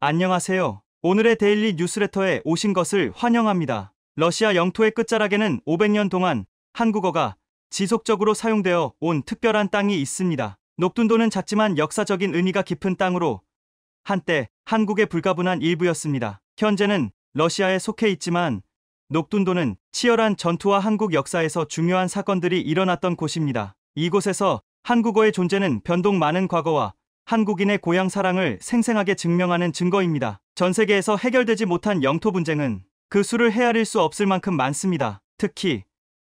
안녕하세요. 오늘의 데일리 뉴스레터에 오신 것을 환영합니다. 러시아 영토의 끝자락에는 500년 동안 한국어가 지속적으로 사용되어 온 특별한 땅이 있습니다. 녹둔도는 작지만 역사적인 의미가 깊은 땅으로 한때 한국의 불가분한 일부였습니다. 현재는 러시아에 속해 있지만 녹둔도는 치열한 전투와 한국 역사에서 중요한 사건들이 일어났던 곳입니다. 이곳에서 한국어의 존재는 변동 많은 과거와 한국인의 고향 사랑을 생생하게 증명하는 증거입니다. 전 세계에서 해결되지 못한 영토 분쟁은 그 수를 헤아릴 수 없을 만큼 많습니다. 특히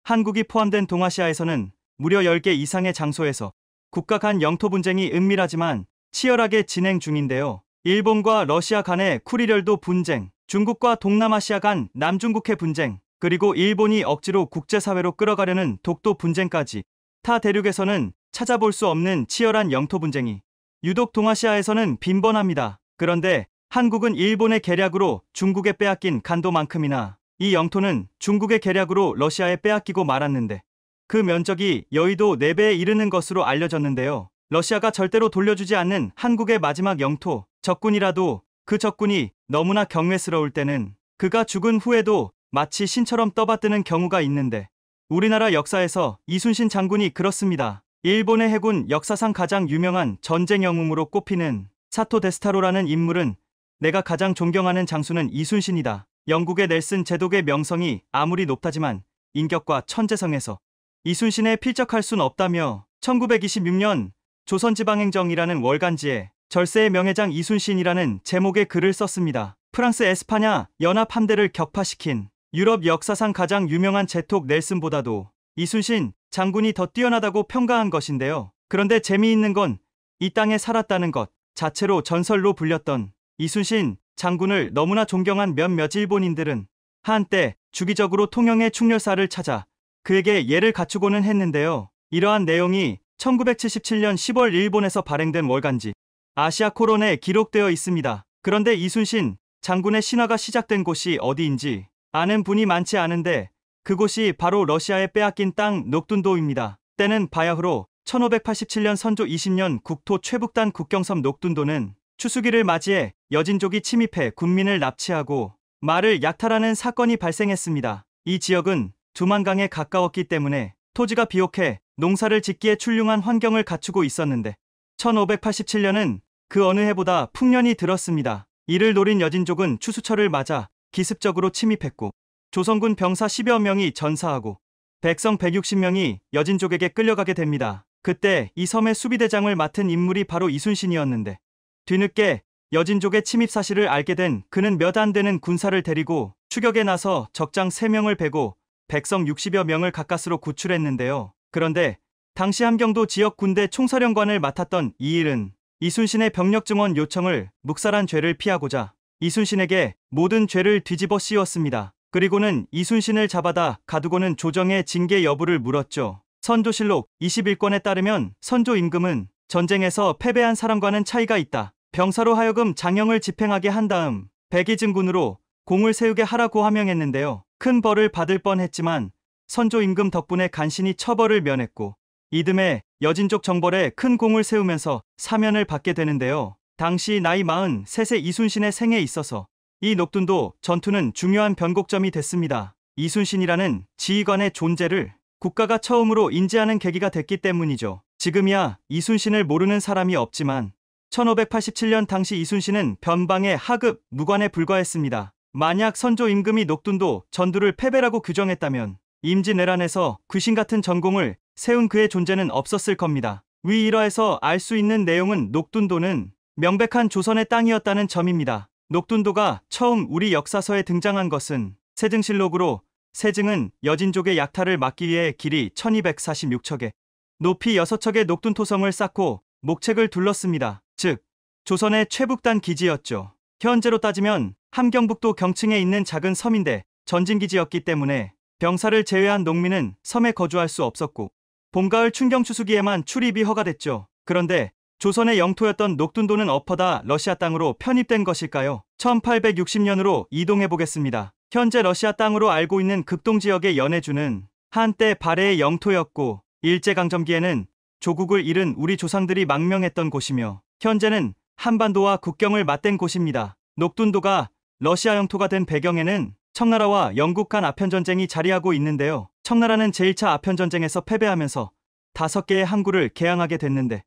한국이 포함된 동아시아에서는 무려 10개 이상의 장소에서 국가 간 영토 분쟁이 은밀하지만 치열하게 진행 중인데요. 일본과 러시아 간의 쿠리열도 분쟁, 중국과 동남아시아 간 남중국해 분쟁, 그리고 일본이 억지로 국제사회로 끌어가려는 독도 분쟁까지 타 대륙에서는 찾아볼 수 없는 치열한 영토 분쟁이 유독 동아시아에서는 빈번합니다. 그런데 한국은 일본의 계략으로 중국에 빼앗긴 간도만큼이나 이 영토는 중국의 계략으로 러시아에 빼앗기고 말았는데 그 면적이 여의도 4배에 이르는 것으로 알려졌는데요. 러시아가 절대로 돌려주지 않는 한국의 마지막 영토, 적군이라도 그 적군이 너무나 경외스러울 때는 그가 죽은 후에도 마치 신처럼 떠받드는 경우가 있는데 우리나라 역사에서 이순신 장군이 그렇습니다. 일본의 해군 역사상 가장 유명한 전쟁 영웅으로 꼽히는 사토 데스타로라는 인물은 내가 가장 존경하는 장수는 이순신이다. 영국의 넬슨 제독의 명성이 아무리 높다지만 인격과 천재성에서 이순신에 필적할 순 없다며 1926년 조선지방행정이라는 월간지에 절세의 명예장 이순신이라는 제목의 글을 썼습니다. 프랑스 에스파냐 연합 함대를 격파시킨 유럽 역사상 가장 유명한 제독 넬슨보다도 이순신 장군이 더 뛰어나다고 평가한 것인데요. 그런데 재미있는 건 이 땅에 살았다는 것 자체로 전설로 불렸던 이순신 장군을 너무나 존경한 몇몇 일본인들은 한때 주기적으로 통영의 충렬사를 찾아 그에게 예를 갖추고는 했는데요. 이러한 내용이 1977년 10월 일본에서 발행된 월간지 아시아 코론에 기록되어 있습니다. 그런데 이순신 장군의 신화가 시작된 곳이 어디인지 아는 분이 많지 않은데 그곳이 바로 러시아에 빼앗긴 땅 녹둔도입니다. 때는 바야흐로 1587년 선조 20년 국토 최북단 국경섬 녹둔도는 추수기를 맞이해 여진족이 침입해 군민을 납치하고 말을 약탈하는 사건이 발생했습니다. 이 지역은 두만강에 가까웠기 때문에 토지가 비옥해 농사를 짓기에 훌륭한 환경을 갖추고 있었는데 1587년은 그 어느 해보다 풍년이 들었습니다. 이를 노린 여진족은 추수철을 맞아 기습적으로 침입했고 조선군 병사 10여 명이 전사하고 백성 160명이 여진족에게 끌려가게 됩니다. 그때 이 섬의 수비대장을 맡은 인물이 바로 이순신이었는데 뒤늦게 여진족의 침입 사실을 알게 된 그는 몇 안 되는 군사를 데리고 추격에 나서 적장 3명을 베고 백성 60여 명을 가까스로 구출했는데요. 그런데 당시 함경도 지역 군대 총사령관을 맡았던 이일은 이순신의 병력 증원 요청을 묵살한 죄를 피하고자 이순신에게 모든 죄를 뒤집어 씌웠습니다. 그리고는 이순신을 잡아다 가두고는 조정의 징계 여부를 물었죠. 선조실록 21권에 따르면 선조 임금은 전쟁에서 패배한 사람과는 차이가 있다. 병사로 하여금 장형을 집행하게 한 다음 백의증군으로 공을 세우게 하라고 하명했는데요. 큰 벌을 받을 뻔했지만 선조 임금 덕분에 간신히 처벌을 면했고 이듬해 여진족 정벌에 큰 공을 세우면서 사면을 받게 되는데요. 당시 나이 43세 이순신의 생에 있어서 이 녹둔도 전투는 중요한 변곡점이 됐습니다. 이순신이라는 지휘관의 존재를 국가가 처음으로 인지하는 계기가 됐기 때문이죠. 지금이야 이순신을 모르는 사람이 없지만 1587년 당시 이순신은 변방의 하급 무관에 불과했습니다. 만약 선조 임금이 녹둔도 전투를 패배라고 규정했다면 임진왜란에서 귀신 같은 전공을 세운 그의 존재는 없었을 겁니다. 위 일화에서 알 수 있는 내용은 녹둔도는 명백한 조선의 땅이었다는 점입니다. 녹둔도가 처음 우리 역사서에 등장한 것은 세증실록으로 세증은 여진족의 약탈을 막기 위해 길이 1246척에 높이 6척의 녹둔토성을 쌓고 목책을 둘렀습니다. 즉 조선의 최북단 기지였죠. 현재로 따지면 함경북도 경층에 있는 작은 섬인데 전진기지였기 때문에 병사를 제외한 농민은 섬에 거주할 수 없었고 봄가을 춘경추수기에만 출입이 허가됐죠. 그런데 조선의 영토였던 녹둔도는 엎어다 러시아 땅으로 편입된 것일까요? 1860년으로 이동해보겠습니다. 현재 러시아 땅으로 알고 있는 극동지역의 연해주는 한때 발해의 영토였고 일제강점기에는 조국을 잃은 우리 조상들이 망명했던 곳이며 현재는 한반도와 국경을 맞댄 곳입니다. 녹둔도가 러시아 영토가 된 배경에는 청나라와 영국 간 아편전쟁이 자리하고 있는데요. 청나라는 제1차 아편전쟁에서 패배하면서 5개의 항구를 개항하게 됐는데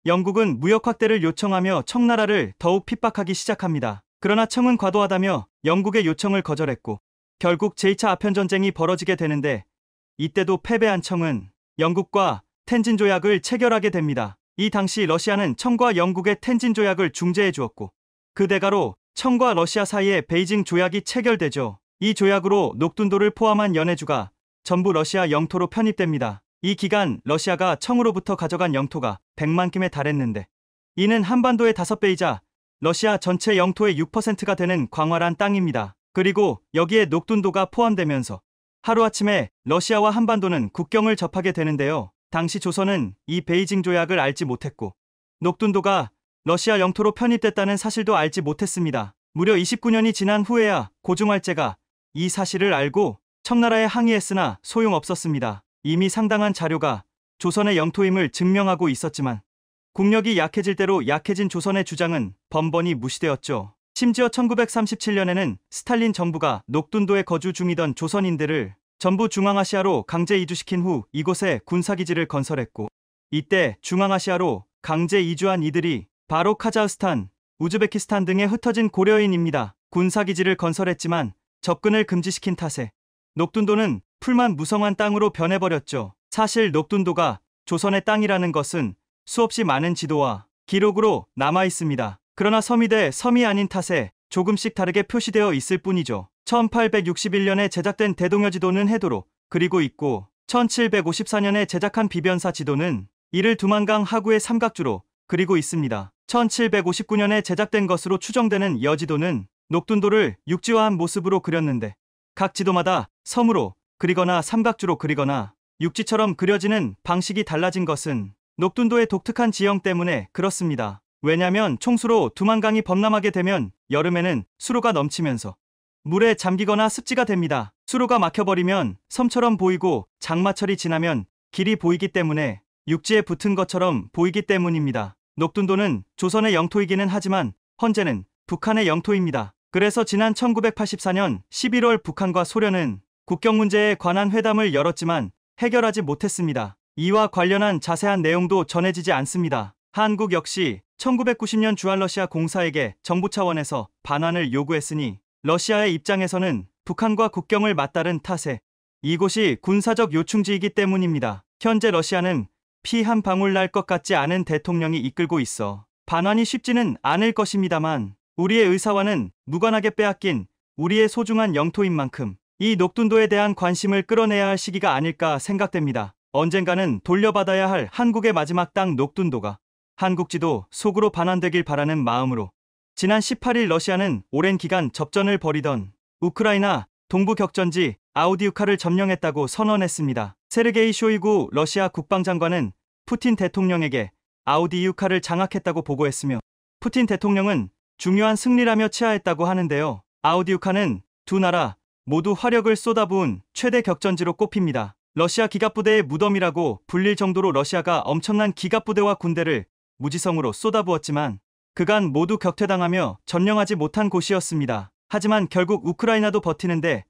영국은 무역 확대를 요청하며 청나라를 더욱 핍박하기 시작합니다. 그러나 청은 과도하다며 영국의 요청을 거절했고 결국 제2차 아편전쟁이 벌어지게 되는데 이때도 패배한 청은 영국과 텐진 조약을 체결하게 됩니다. 이 당시 러시아는 청과 영국의 텐진 조약을 중재해 주었고 그 대가로 청과 러시아 사이에 베이징 조약이 체결되죠. 이 조약으로 녹둔도를 포함한 연해주가 전부 러시아 영토로 편입됩니다. 이 기간 러시아가 청으로부터 가져간 영토가 100만 킴에 달했는데 이는 한반도의 5배이자 러시아 전체 영토의 6%가 되는 광활한 땅입니다. 그리고 여기에 녹둔도가 포함되면서 하루아침에 러시아와 한반도는 국경을 접하게 되는데요. 당시 조선은 이 베이징 조약을 알지 못했고 녹둔도가 러시아 영토로 편입됐다는 사실도 알지 못했습니다. 무려 29년이 지난 후에야 고종할제가 이 사실을 알고 청나라에 항의했으나 소용없었습니다. 이미 상당한 자료가 조선의 영토임을 증명하고 있었지만 국력이 약해질 대로 약해진 조선의 주장은 번번이 무시되었죠. 심지어 1937년에는 스탈린 정부가 녹둔도에 거주 중이던 조선인들을 전부 중앙아시아로 강제 이주시킨 후 이곳에 군사기지를 건설했고 이때 중앙아시아로 강제 이주한 이들이 바로 카자흐스탄, 우즈베키스탄 등에 흩어진 고려인입니다. 군사기지를 건설했지만 접근을 금지시킨 탓에 녹둔도는 풀만 무성한 땅으로 변해버렸죠. 사실 녹둔도가 조선의 땅이라는 것은 수없이 많은 지도와 기록으로 남아있습니다. 그러나 섬이 돼 섬이 아닌 탓에 조금씩 다르게 표시되어 있을 뿐이죠. 1861년에 제작된 대동여 지도는 해도로 그리고 있고 1754년에 제작한 비변사 지도는 이를 두만강 하구의 삼각주로 그리고 있습니다. 1759년에 제작된 것으로 추정되는 여지도는 녹둔도를 육지화한 모습으로 그렸는데 각 지도마다 섬으로 그리거나 삼각주로 그리거나 육지처럼 그려지는 방식이 달라진 것은 녹둔도의 독특한 지형 때문에 그렇습니다. 왜냐하면 총수로 두만강이 범람하게 되면 여름에는 수로가 넘치면서 물에 잠기거나 습지가 됩니다. 수로가 막혀버리면 섬처럼 보이고 장마철이 지나면 길이 보이기 때문에 육지에 붙은 것처럼 보이기 때문입니다. 녹둔도는 조선의 영토이기는 하지만 현재는 북한의 영토입니다. 그래서 지난 1984년 11월 북한과 소련은 국경 문제에 관한 회담을 열었지만 해결하지 못했습니다. 이와 관련한 자세한 내용도 전해지지 않습니다. 한국 역시 1990년 주한러시아 공사에게 정부 차원에서 반환을 요구했으니 러시아의 입장에서는 북한과 국경을 맞다른 탓에 이곳이 군사적 요충지이기 때문입니다. 현재 러시아는 피 한 방울 날 것 같지 않은 대통령이 이끌고 있어 반환이 쉽지는 않을 것입니다만 우리의 의사와는 무관하게 빼앗긴 우리의 소중한 영토인 만큼 이 녹둔도에 대한 관심을 끌어내야 할 시기가 아닐까 생각됩니다. 언젠가는 돌려받아야 할 한국의 마지막 땅 녹둔도가 한국지도 속으로 반환되길 바라는 마음으로 지난 18일 러시아는 오랜 기간 접전을 벌이던 우크라이나 동부 격전지 아우디우카를 점령했다고 선언했습니다. 세르게이 쇼이구 러시아 국방장관은 푸틴 대통령에게 아우디우카를 장악했다고 보고했으며 푸틴 대통령은 중요한 승리라며 치하했다고 하는데요. 아우디우카는 두 나라 모두 화력을 쏟아부은 최대 격전지로 꼽힙니다. 러시아 기갑부대의 무덤이라고 불릴 정도로 러시아가 엄청난 기갑부대와 군대를 무지성으로 쏟아부었지만 그간 모두 격퇴당하며 점령하지 못한 곳이었습니다. 하지만 결국 우크라이나도 버티는데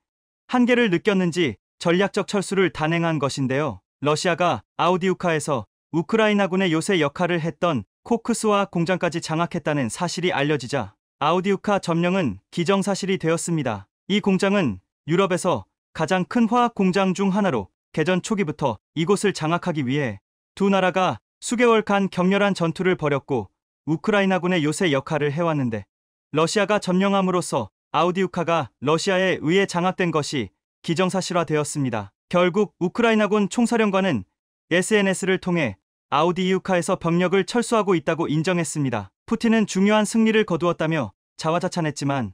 한계를 느꼈는지 전략적 철수를 단행한 것인데요. 러시아가 아우디우카에서 우크라이나군의 요새 역할을 했던 코크스화 공장까지 장악했다는 사실이 알려지자 아우디우카 점령은 기정사실이 되었습니다. 이 공장은 유럽에서 가장 큰 화학 공장 중 하나로 개전 초기부터 이곳을 장악하기 위해 두 나라가 수개월간 격렬한 전투를 벌였고 우크라이나군의 요새 역할을 해왔는데 러시아가 점령함으로써 아우디우카가 러시아에 의해 장악된 것이 기정사실화되었습니다. 결국 우크라이나군 총사령관은 SNS를 통해 아우디우카에서 병력을 철수하고 있다고 인정했습니다. 푸틴은 중요한 승리를 거두었다며 자화자찬했지만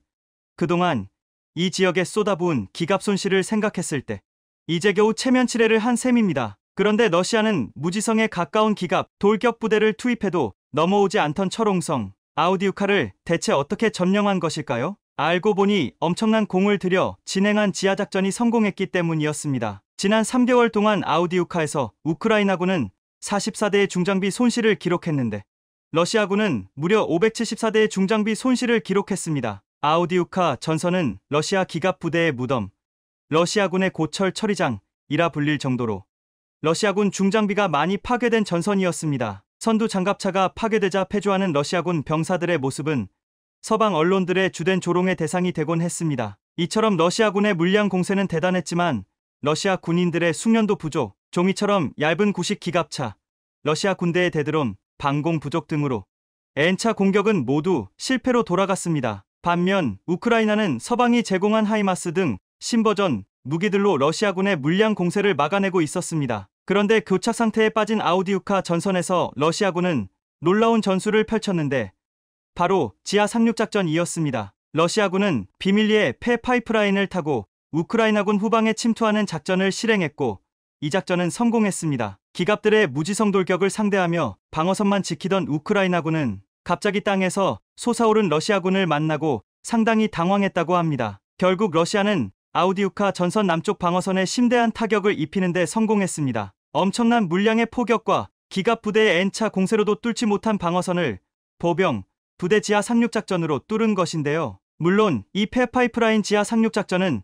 그동안 이 지역에 쏟아부은 기갑 손실을 생각했을 때 이제 겨우 체면치레를 한 셈입니다. 그런데 러시아는 무지성에 가까운 기갑 돌격 부대를 투입해도 넘어오지 않던 철옹성 아우디우카를 대체 어떻게 점령한 것일까요? 알고 보니 엄청난 공을 들여 진행한 지하작전이 성공했기 때문이었습니다. 지난 3개월 동안 아우디우카에서 우크라이나군은 44대의 중장비 손실을 기록했는데 러시아군은 무려 574대의 중장비 손실을 기록했습니다. 아우디우카 전선은 러시아 기갑 부대의 무덤, 러시아군의 고철 처리장이라 불릴 정도로 러시아군 중장비가 많이 파괴된 전선이었습니다. 선두 장갑차가 파괴되자 패주하는 러시아군 병사들의 모습은 서방 언론들의 주된 조롱의 대상이 되곤 했습니다. 이처럼 러시아군의 물량 공세는 대단했지만 러시아 군인들의 숙련도 부족, 종이처럼 얇은 구식 기갑차, 러시아 군대의 대드론, 방공 부족 등으로 N차 공격은 모두 실패로 돌아갔습니다. 반면 우크라이나는 서방이 제공한 하이마스 등 신버전 무기들로 러시아군의 물량 공세를 막아내고 있었습니다. 그런데 교착 상태에 빠진 아우디우카 전선에서 러시아군은 놀라운 전술을 펼쳤는데 바로 지하 상륙작전이었습니다. 러시아군은 비밀리에 폐 파이프라인을 타고 우크라이나군 후방에 침투하는 작전을 실행했고 이 작전은 성공했습니다. 기갑들의 무지성 돌격을 상대하며 방어선만 지키던 우크라이나군은 갑자기 땅에서 솟아오른 러시아군을 만나고 상당히 당황했다고 합니다. 결국 러시아는 아우디우카 전선 남쪽 방어선에 심대한 타격을 입히는 데 성공했습니다. 엄청난 물량의 포격과 기갑 부대의 N차 공세로도 뚫지 못한 방어선을 보병, 부대 지하 상륙작전으로 뚫은 것인데요. 물론 이 폐파이프라인 지하 상륙작전은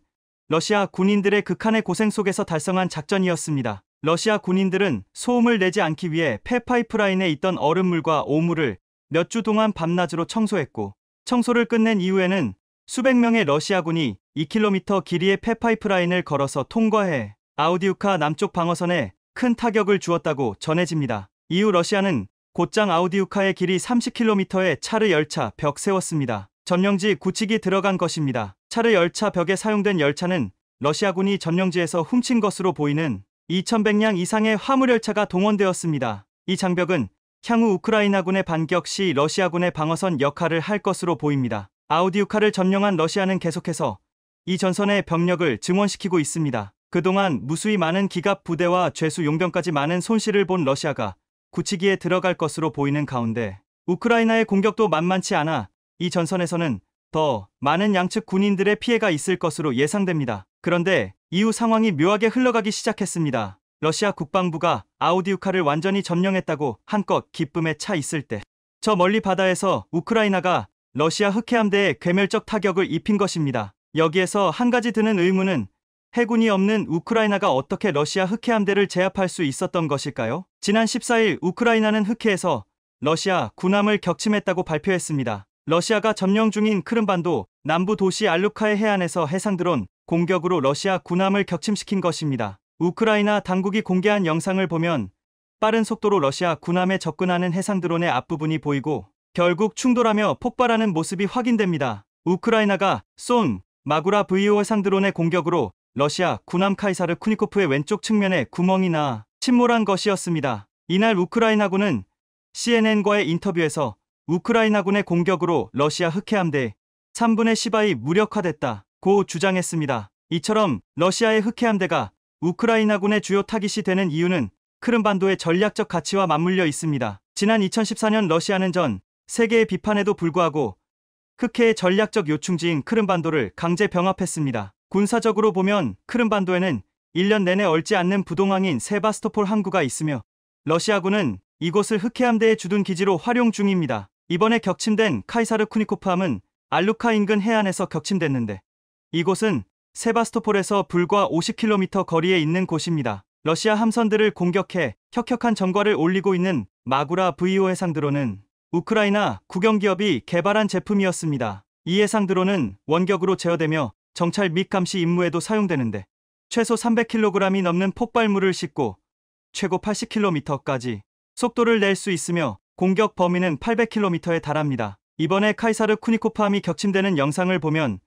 러시아 군인들의 극한의 고생 속에서 달성한 작전이었습니다. 러시아 군인들은 소음을 내지 않기 위해 폐파이프라인에 있던 얼음물과 오물을 몇 주 동안 밤낮으로 청소했고 청소를 끝낸 이후에는 수백 명의 러시아군이 2km 길이의 폐파이프라인을 걸어서 통과해 아우디우카 남쪽 방어선에 큰 타격을 주었다고 전해집니다. 이후 러시아는 곧장 아우디우카의 길이 30km의 차르 열차 벽 세웠습니다. 점령지 구축이 들어간 것입니다. 차르 열차 벽에 사용된 열차는 러시아군이 점령지에서 훔친 것으로 보이는 2100량 이상의 화물열차가 동원되었습니다. 이 장벽은 향후 우크라이나군의 반격 시 러시아군의 방어선 역할을 할 것으로 보입니다. 아우디우카를 점령한 러시아는 계속해서 이 전선의 병력을 증원시키고 있습니다. 그동안 무수히 많은 기갑 부대와 죄수 용병까지 많은 손실을 본 러시아가 굳히기에 들어갈 것으로 보이는 가운데 우크라이나의 공격도 만만치 않아 이 전선에서는 더 많은 양측 군인들의 피해가 있을 것으로 예상됩니다. 그런데 이후 상황이 묘하게 흘러가기 시작했습니다. 러시아 국방부가 아우디우카를 완전히 점령했다고 한껏 기쁨에 차 있을 때 저 멀리 바다에서 우크라이나가 러시아 흑해함대에 괴멸적 타격을 입힌 것입니다. 여기에서 한 가지 드는 의문은 해군이 없는 우크라이나가 어떻게 러시아 흑해함대를 제압할 수 있었던 것일까요? 지난 14일 우크라이나는 흑해에서 러시아 군함을 격침했다고 발표했습니다. 러시아가 점령 중인 크림반도 남부 도시 알루카의 해안에서 해상드론 공격으로 러시아 군함을 격침시킨 것입니다. 우크라이나 당국이 공개한 영상을 보면 빠른 속도로 러시아 군함에 접근하는 해상드론의 앞부분이 보이고 결국 충돌하며 폭발하는 모습이 확인됩니다. 우크라이나가 쏜 마구라 VO 해상드론의 공격으로 러시아 군함 카이사르 쿠니코프의 왼쪽 측면에 구멍이 나 침몰한 것이었습니다. 이날 우크라이나군은 CNN과의 인터뷰에서 우크라이나군의 공격으로 러시아 흑해함대 3분의 10이 무력화됐다고 주장했습니다. 이처럼 러시아의 흑해함대가 우크라이나군의 주요 타깃이 되는 이유는 크림반도의 전략적 가치와 맞물려 있습니다. 지난 2014년 러시아는 전 세계의 비판에도 불구하고 흑해의 전략적 요충지인 크림반도를 강제 병합했습니다. 군사적으로 보면 크림반도에는 1년 내내 얼지 않는 부동항인 세바스토폴 항구가 있으며 러시아군은 이곳을 흑해함대의 주둔 기지로 활용 중입니다. 이번에 격침된 카이사르 쿠니코프함은 알루카 인근 해안에서 격침됐는데 이곳은 세바스토폴에서 불과 50km 거리에 있는 곳입니다. 러시아 함선들을 공격해 혁혁한 전과를 올리고 있는 마구라 VO 해상드론은 우크라이나 국영기업이 개발한 제품이었습니다. 이 해상드론은 원격으로 제어되며 정찰 및 감시 임무에도 사용되는데 최소 300kg이 넘는 폭발물을 싣고 최고 80km까지 속도를 낼 수 있으며 공격 범위는 800km에 달합니다. 이번에 카이사르 쿠니코프함이 격침되는 영상을 보면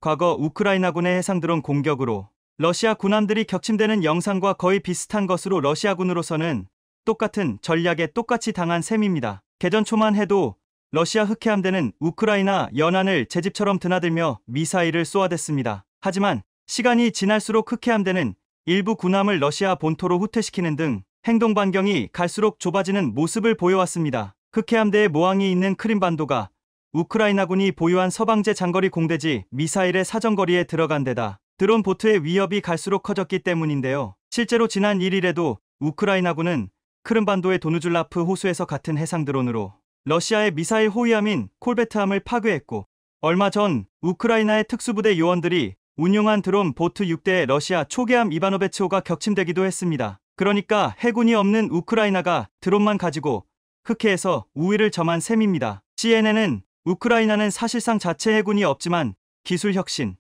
과거 우크라이나군의 해상드론 공격으로 러시아 군함들이 격침되는 영상과 거의 비슷한 것으로 러시아군으로서는 똑같은 전략에 똑같이 당한 셈입니다. 개전 초만 해도 러시아 흑해함대는 우크라이나 연안을 제 집처럼 드나들며 미사일을 쏘아댔습니다. 하지만 시간이 지날수록 흑해함대는 일부 군함을 러시아 본토로 후퇴시키는 등 행동 반경이 갈수록 좁아지는 모습을 보여왔습니다. 흑해함대의 모항이 있는 크림반도가 우크라이나군이 보유한 서방제 장거리 공대지 미사일의 사정거리에 들어간 데다 드론 보트의 위협이 갈수록 커졌기 때문인데요. 실제로 지난 1일에도 우크라이나군은 크림반도의 도누줄라프 호수에서 같은 해상 드론으로 러시아의 미사일 호위함인 콜베트함을 파괴했고, 얼마 전 우크라이나의 특수부대 요원들이 운용한 드론 보트 6대에 러시아 초계함 이바노베츠호가 격침되기도 했습니다. 그러니까 해군이 없는 우크라이나가 드론만 가지고 흑해에서 우위를 점한 셈입니다. CNN은 우크라이나는 사실상 자체 해군이 없지만 기술 혁신,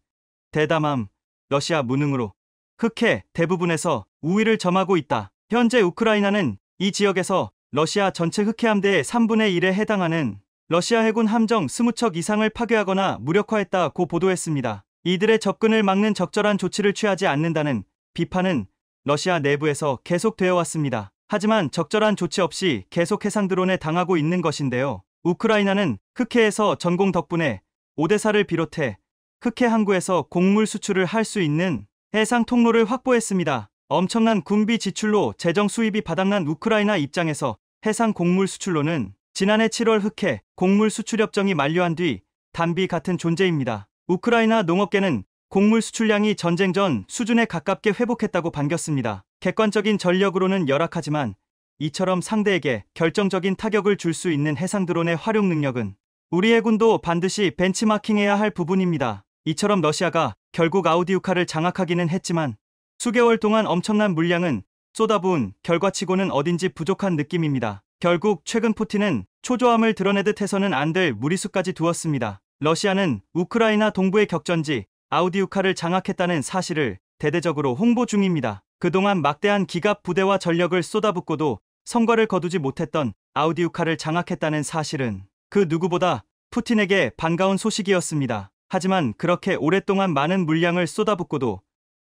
대담함, 러시아 무능으로 흑해 대부분에서 우위를 점하고 있다. 현재 우크라이나는 이 지역에서 러시아 전체 흑해함대의 3분의 1에 해당하는 러시아 해군 함정 20척 이상을 파괴하거나 무력화했다고 보도했습니다. 이들의 접근을 막는 적절한 조치를 취하지 않는다는 비판은 러시아 내부에서 계속되어 왔습니다. 하지만 적절한 조치 없이 계속 해상 드론에 당하고 있는 것인데요. 우크라이나는 흑해에서 전공 덕분에 오데사를 비롯해 흑해 항구에서 곡물 수출을 할 수 있는 해상 통로를 확보했습니다. 엄청난 군비 지출로 재정 수입이 바닥난 우크라이나 입장에서 해상 곡물 수출로는 지난해 7월 흑해 곡물 수출 협정이 만료한 뒤 단비 같은 존재입니다. 우크라이나 농업계는 곡물 수출량이 전쟁 전 수준에 가깝게 회복했다고 반겼습니다. 객관적인 전력으로는 열악하지만 이처럼 상대에게 결정적인 타격을 줄 수 있는 해상 드론의 활용 능력은 우리 해군도 반드시 벤치마킹해야 할 부분입니다. 이처럼 러시아가 결국 아우디우카를 장악하기는 했지만 수개월 동안 엄청난 물량은 쏟아부은 결과치고는 어딘지 부족한 느낌입니다. 결국 최근 푸틴은 초조함을 드러내듯 해서는 안 될 무리수까지 두었습니다. 러시아는 우크라이나 동부의 격전지 아우디우카를 장악했다는 사실을 대대적으로 홍보 중입니다. 그동안 막대한 기갑 부대와 전력을 쏟아붓고도 성과를 거두지 못했던 아우디우카를 장악했다는 사실은 그 누구보다 푸틴에게 반가운 소식이었습니다. 하지만 그렇게 오랫동안 많은 물량을 쏟아붓고도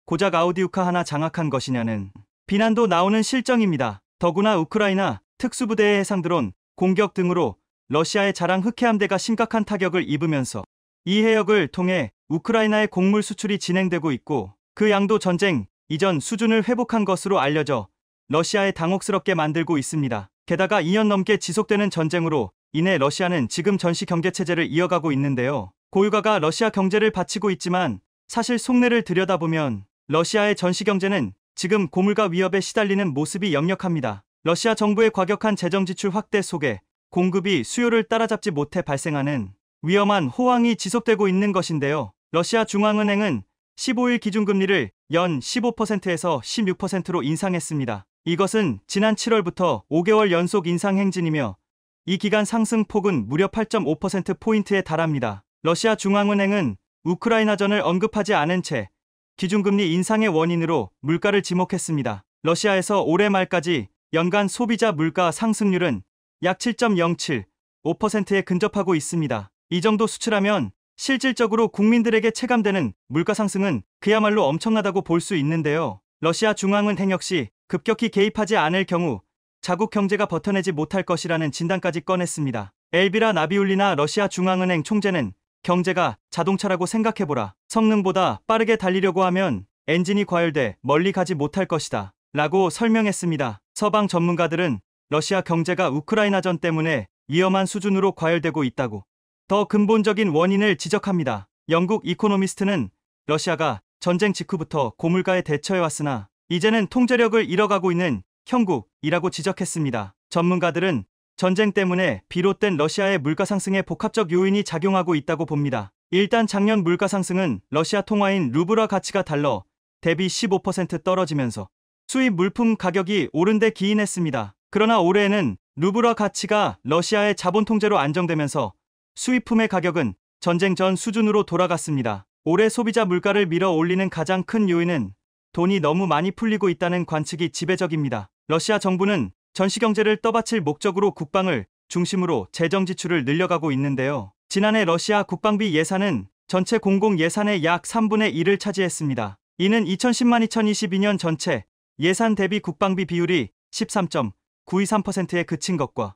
고작 아우디우카 하나 장악한 것이냐는 비난도 나오는 실정입니다. 더구나 우크라이나 특수부대의 해상드론 공격 등으로 러시아의 자랑 흑해함대가 심각한 타격을 입으면서 이 해역을 통해 우크라이나의 곡물 수출이 진행되고 있고 그 양도 전쟁 이전 수준을 회복한 것으로 알려져 러시아에 당혹스럽게 만들고 있습니다. 게다가 2년 넘게 지속되는 전쟁으로 인해 러시아는 지금 전시 경제체제를 이어가고 있는데요. 고유가가 러시아 경제를 받치고 있지만 사실 속내를 들여다보면 러시아의 전시 경제는 지금 고물가 위협에 시달리는 모습이 역력합니다. 러시아 정부의 과격한 재정 지출 확대 속에 공급이 수요를 따라잡지 못해 발생하는 위험한 호황이 지속되고 있는 것인데요. 러시아 중앙은행은 15일 기준금리를 연 15%에서 16%로 인상했습니다. 이것은 지난 7월부터 5개월 연속 인상 행진이며 이 기간 상승폭은 무려 8.5%포인트에 달합니다. 러시아 중앙은행은 우크라이나전을 언급하지 않은 채 기준금리 인상의 원인으로 물가를 지목했습니다. 러시아에서 올해 말까지 연간 소비자 물가 상승률은 약 7.07%에 근접하고 있습니다. 이 정도 수치라면 실질적으로 국민들에게 체감되는 물가 상승은 그야말로 엄청나다고 볼 수 있는데요. 러시아 중앙은행 역시 급격히 개입하지 않을 경우 자국 경제가 버텨내지 못할 것이라는 진단까지 꺼냈습니다. 엘비라 나비울리나 러시아 중앙은행 총재는 경제가 자동차라고 생각해보라. 성능보다 빠르게 달리려고 하면 엔진이 과열돼 멀리 가지 못할 것이다. 라고 설명했습니다. 서방 전문가들은 러시아 경제가 우크라이나전 때문에 위험한 수준으로 과열되고 있다고 더 근본적인 원인을 지적합니다. 영국 이코노미스트는 러시아가 전쟁 직후부터 고물가에 대처해왔으나 이제는 통제력을 잃어가고 있는 형국이라고 지적했습니다. 전문가들은 전쟁 때문에 비롯된 러시아의 물가 상승에 복합적 요인이 작용하고 있다고 봅니다. 일단 작년 물가 상승은 러시아 통화인 루블화 가치가 달러 대비 15% 떨어지면서 수입 물품 가격이 오른 데 기인했습니다. 그러나 올해에는 루블화 가치가 러시아의 자본 통제로 안정되면서 수입품의 가격은 전쟁 전 수준으로 돌아갔습니다. 올해 소비자 물가를 밀어 올리는 가장 큰 요인은 돈이 너무 많이 풀리고 있다는 관측이 지배적입니다. 러시아 정부는 전시경제를 떠받칠 목적으로 국방을 중심으로 재정 지출을 늘려가고 있는데요. 지난해 러시아 국방비 예산은 전체 공공 예산의 약 3분의 1을 차지했습니다. 이는 2010-2022년 전체 예산 대비 국방비 비율이 13.923%에 그친 것과